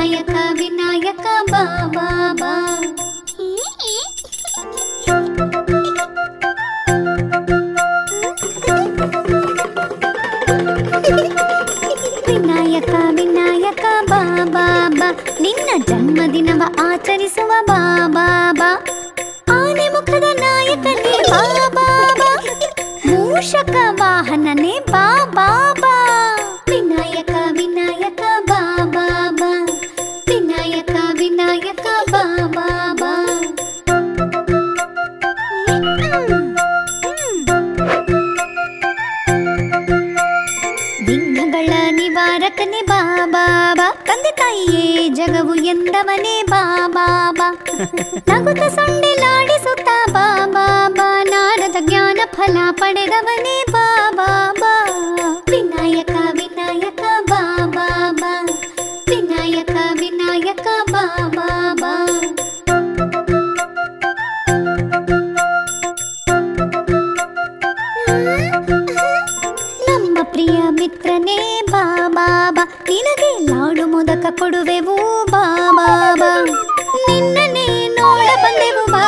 ವಿನಾಯಕ ವಿನಾಯಕ ಬಾ ಬಾ ಬಾ. ವಿನಾಯಕ ವಿನಾಯಕ ಬಾ ಬಾ ಬಾ. ನಿನ್ನ ಜನ್ಮದಿನವ ಆಚರಿಸುವ ಬಾ ಬಾ ಬಾ. ಆನೆ ಮುಖದ ನಾಯಕನೇ ಬಾ ಬಾ ಬಾ. ಮೂಷಕ ವಾಹನನೇ ಬಾ ಬಾ ಬಾ. ವಿನಾಯಕ ವಿನಾಯಕ ಬಾ ಬಾ ಬಾ. ವಿನಾಯಕ ವಿನಾಯಕ ಬಾ ಬಾ ಬಾ. ವಿಘ್ನಗಳ ನಿವಾರಕನೇ ಬಾ ಬಾ ಬಾ. ತಂದೆ ತಾಯಿಯೇ ಜಗವು ಎಂದವನೇ ಬಾ ಬಾ ಬಾ. ನಗುತ್ತ ಸೊಂಡಿಲಾಡಿಸುತ್ತ ಬಾ ಬಾ ಬಾ. ನಾರದ ಜ್ಞಾನ ಫಲ ಪಡೆದವನೇ ಬಾ ಬಾ ಬಾ. ವಿನಾಯಕ ವಿನಾಯಕ ಬಾ ಬಾ ಬಾ. ವಿನಾಯಕ ವಿನಾಯಕ ಬಾ ಬಾ ಬಾ. ನಮ್ಮ ಪ್ರಿಯ ಮಿತ್ರನೇ ಬಾ ಬಾ ಬಾ. ನಿನಗೆ ಲಾಡು ಮೋದಕ ಕೊಡುವೆವು ಬಾ ಬಾ ಬಾ. ನಿನ್ನನ್ನೇ ನೋಡ ಬಂದೆವು ಬಾ